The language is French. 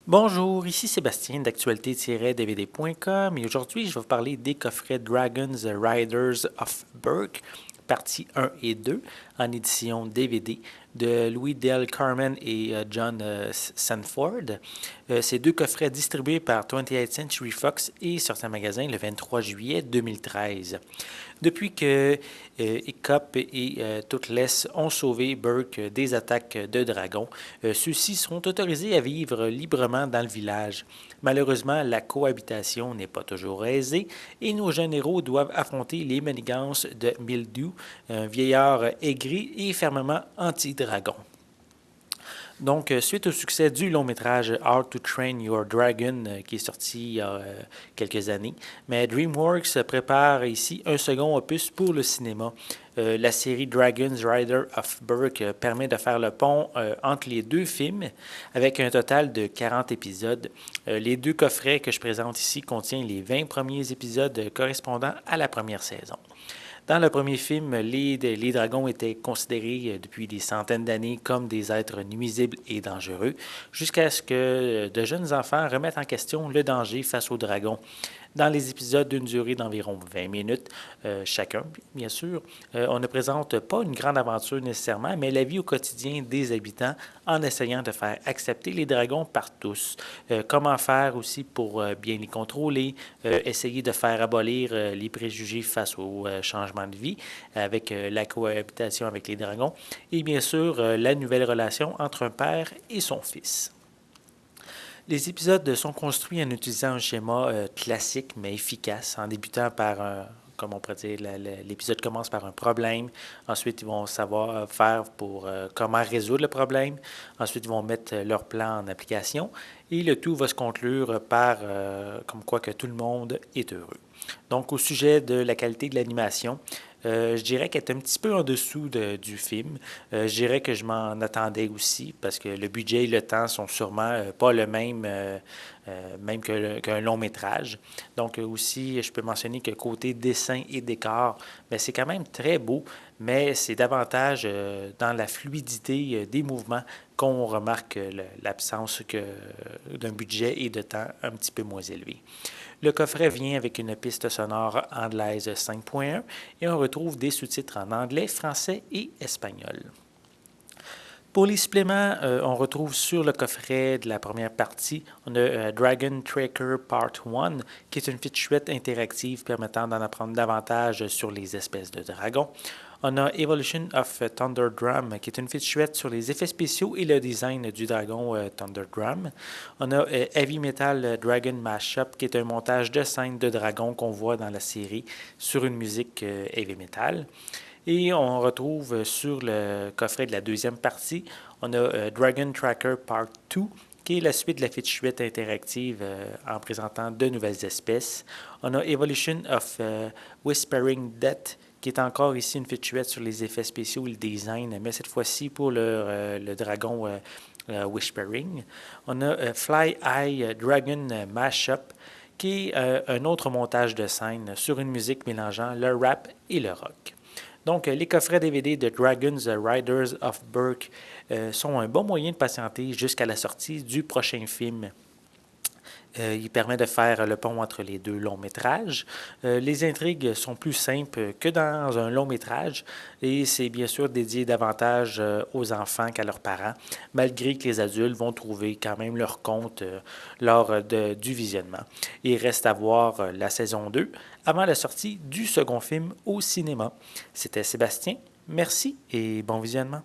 Bonjour, ici Sébastien d'actualité-dvd.com et aujourd'hui je vais vous parler des coffrets Dragons Riders of Berk, partie 1 et 2 en édition DVD de Louis Del Carmen et John Sanford. Ces deux coffrets distribués par 28th Century Fox et sortis en magasin le 23 juillet 2013. Depuis que Icop et Toothless ont sauvé Berk des attaques de dragons, ceux-ci sont autorisés à vivre librement dans le village. Malheureusement, la cohabitation n'est pas toujours aisée et nos jeunes héros doivent affronter les manigances de Mildew, un vieillard aigri et fermement anti-dragon. Donc, suite au succès du long métrage How to Train Your Dragon, qui est sorti il y a quelques années, mais DreamWorks prépare ici un second opus pour le cinéma. La série Dragons Rider of Berk permet de faire le pont entre les deux films avec un total de 40 épisodes. Les deux coffrets que je présente ici contiennent les 20 premiers épisodes correspondant à la première saison. Dans le premier film, les dragons étaient considérés depuis des centaines d'années comme des êtres nuisibles et dangereux, jusqu'à ce que de jeunes enfants remettent en question le danger face aux dragons. Dans les épisodes d'une durée d'environ 20 minutes chacun, bien sûr, on ne présente pas une grande aventure nécessairement, mais la vie au quotidien des habitants en essayant de faire accepter les dragons par tous. Comment faire aussi pour bien les contrôler, essayer de faire abolir les préjugés face au changement de vie avec la cohabitation avec les dragons et bien sûr la nouvelle relation entre un père et son fils. Les épisodes sont construits en utilisant un schéma classique mais efficace, en débutant par comme on pourrait dire, l'épisode commence par un problème. Ensuite, ils vont savoir faire pour comment résoudre le problème. Ensuite, ils vont mettre leur plan en application. Et le tout va se conclure par comme quoi que tout le monde est heureux. Donc, au sujet de la qualité de l'animation, je dirais qu'elle est un petit peu en dessous du film. Je dirais que je m'en attendais aussi parce que le budget et le temps sont sûrement pas le même, même qu'un long métrage. Donc aussi, je peux mentionner que côté dessin et décor, bien, c'est quand même très beau, mais c'est davantage dans la fluidité des mouvements qu'on remarque l'absence d'un budget et de temps un petit peu moins élevé. Le coffret vient avec une piste sonore anglaise 5.1 et on retrouve des sous-titres en anglais, français et espagnol. Pour les suppléments, on retrouve sur le coffret de la première partie, on a Dragon Tracker Part 1, qui est une fichette interactive permettant d'en apprendre davantage sur les espèces de dragons. On a Evolution of Thunder Drum, qui est une fichette sur les effets spéciaux et le design du dragon Thunder Drum. On a Heavy Metal Dragon Mashup, qui est un montage de scènes de dragons qu'on voit dans la série sur une musique heavy metal. Et on retrouve sur le coffret de la deuxième partie, on a Dragon Tracker Part 2, qui est la suite de la fichette interactive en présentant de nouvelles espèces. On a Evolution of Whispering Death, qui est encore ici une fichette sur les effets spéciaux et le design, mais cette fois-ci pour le dragon Whispering. On a Fly Eye Dragon Mashup, qui est un autre montage de scène sur une musique mélangeant le rap et le rock. Donc, les coffrets DVD de Dragons Riders of Berk sont un bon moyen de patienter jusqu'à la sortie du prochain film. Il permet de faire le pont entre les deux longs métrages. Les intrigues sont plus simples que dans un long métrage et c'est bien sûr dédié davantage aux enfants qu'à leurs parents, malgré que les adultes vont trouver quand même leur compte lors du visionnement. Il reste à voir la saison 2 avant la sortie du second film au cinéma. C'était Sébastien, merci et bon visionnement.